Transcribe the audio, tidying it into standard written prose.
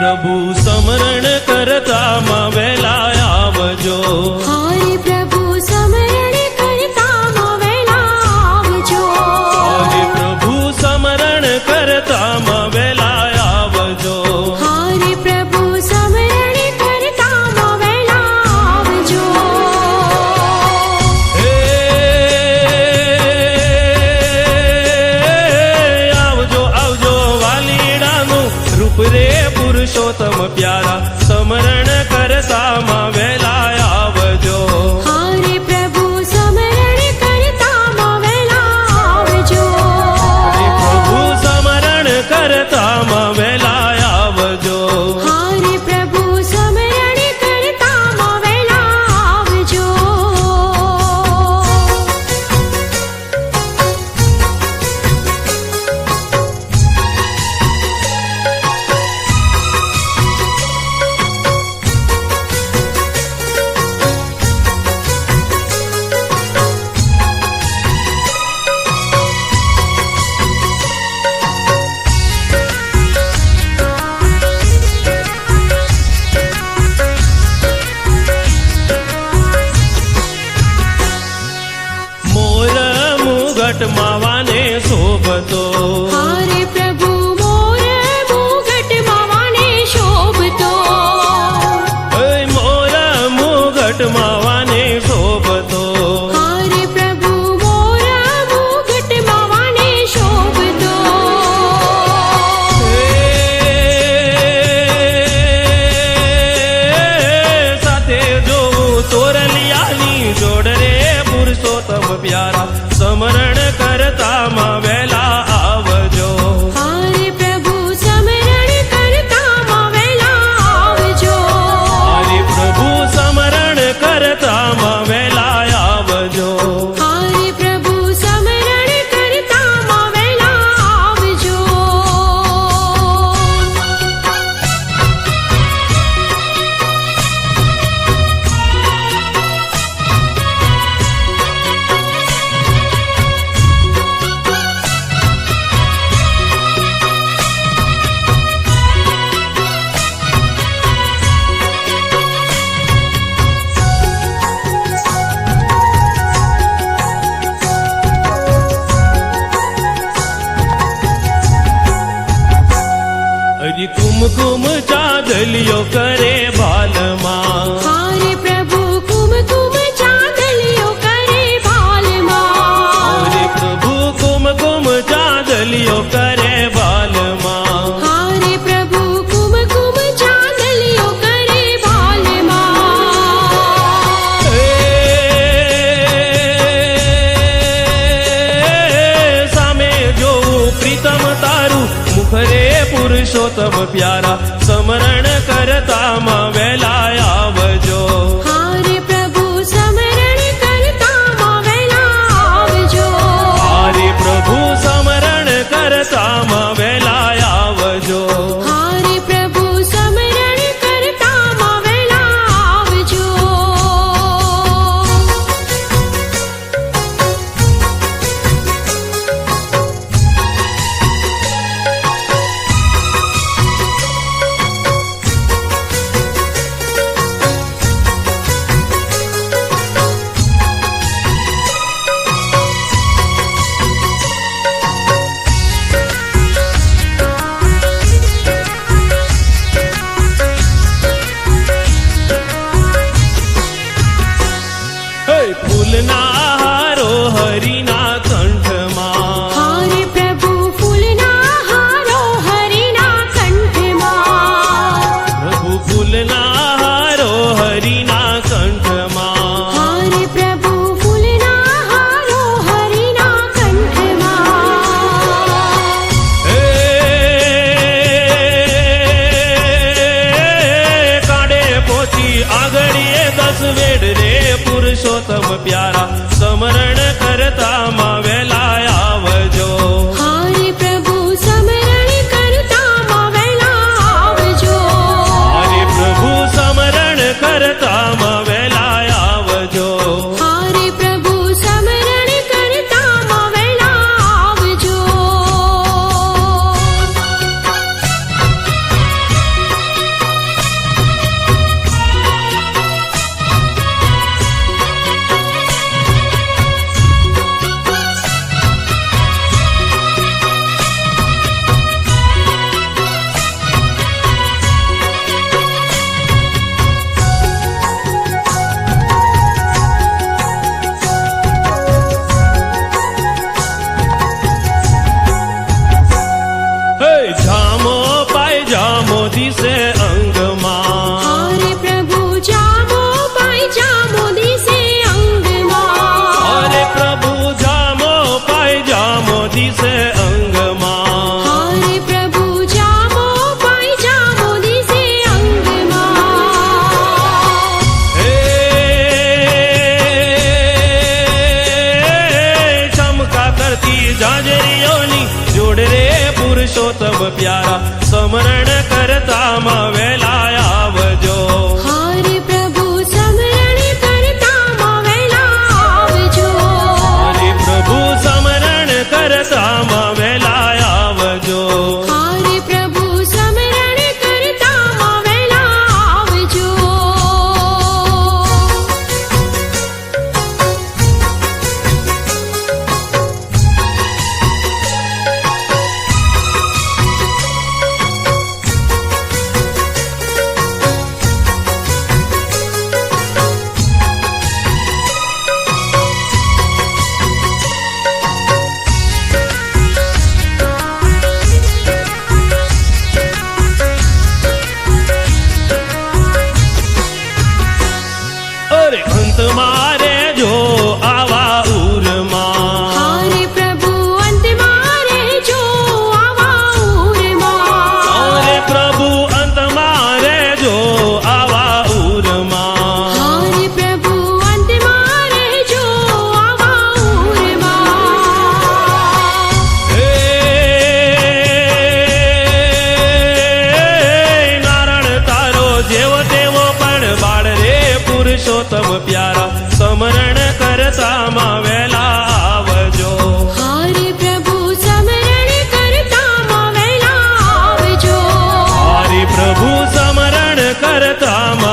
પ્રભુ સમરણ કરતામાં વહેલા આવજો. હરે પ્રભુ સમરણ કરતામાં વહેલા આવજો. હરે પ્રભુ સમરણ કરતામાં વહેલા આવજો. હરે પ્રભુ સમરણ કરતામાં વહેલા આવજો. હે આવજો આવજો વાલીડાનું રૂપ રે પુરુષોત્તમ પ્યારા સમરણ કરતામાં વહેલા આવજો. હરે પ્રભુ સમરણ કરતામાં વહેલા આવજો. હરે પ્રભુ સમરણ કરતામાં વહેલા આવજો. હરે પ્રભુ સમરણ કરતામાં વહેલા આવજો. મોર મુગટ માવાને શોભતો. હરે પ્રભુ મોર મુગટ માવાને શોભતો. ઓય મોર મુગટ માવાને શોભતો. હરે પ્રભુ મોર મુગટ માવાને શોભતો. સાથે જોવું તોરલિયાની જોડ રે પુરુષોત્તમ પ્યારા સમરણ કરતામાં વહેલા આવજો. હરે પ્રભુ સમરણ કરતામાં વહેલા આવજો. હરે પ્રભુ સમરણ કરતામાં વહેલા આવજો. હરે પ્રભુ સમરણ કરતામાં વહેલા આવજો. હરી કુમકુમ ચાંદલિયો કરે બાલમાં. હરે પ્રભુ કુમકુમ ચાંદલિયો કરે ભાલમાં. હરે પ્રભુ કુમકુમ ચાંદલિયો કરે બાલમાં. હરે પ્રભુ કુમકુમ ચાંદલિયો કરે ભાલમાં. સામે જોવું પ્રીતમ તારું મુખ રે પુરુષોત્તમ પ્યારા સમરણ કરતામાં વહેલા આવજો. હરે પ્રભુ સમરણ કરતામાં વહેલા આવજો. હરે પ્રભુ સમરણ કરતામાં વહેલા આવજો. હરે પ્રભુ સમરણ કરતામાં વહેલા આવજો. હે ફૂલના હારો હરિના કંઠમાં. હરે પ્રભુ ફૂલના હારો હરિના કંઠમાં. પ્રભુ ફૂલના હારો હરિના કંઠમાં. હરે પ્રભુ ફૂલના હારો હરિના કંઠમાં. હે કાંડે પોચી આગળીએ 10 વેડ રે પુરુષોત્તમ પ્યારા સમરણ કરતામાં વહેલા આવજો. હરે પ્રભુ સમરણ કરતામાં વહેલા આવજો. હરે પ્રભુ સમરણ કરતામાં વહેલા આવજો. હરે પ્રભુ સમરણ કરતામાં વહેલા આવજો. જાજરીઓની જોડ રે પુરુષોત્તમ પ્યારા સમરણ કરતામાં વહેલા આવજો હરે પ્રભુ સમરણ કરતામાં વહેલા આવજો હરે પ્રભુ સમરણ કરતામાં વહેલા આવજો હરે પ્રભુ સમરણ કરતામાં વહેલા આવજો અરે અંત મારે જો આવા ઉરમાં હરે પ્રભુ અંતમાં રહેજો આવા ઉરમાં અરે પ્રભુ અંત મારે જો આવા ઉરમાં હરે પ્રભુ અંતમાં રહેજો આવા ઉરમાં હે નારાયણ તારો જેવો તેવો પણ બાળ રે પુરુષોત્તમ પ્યારા સમરણ કરતામાં વહેલા આવજો હરે પ્રભુ સમરણ કરતામાં વહેલા આવજો હરિ પ્રભુ સમરણ કરતામાં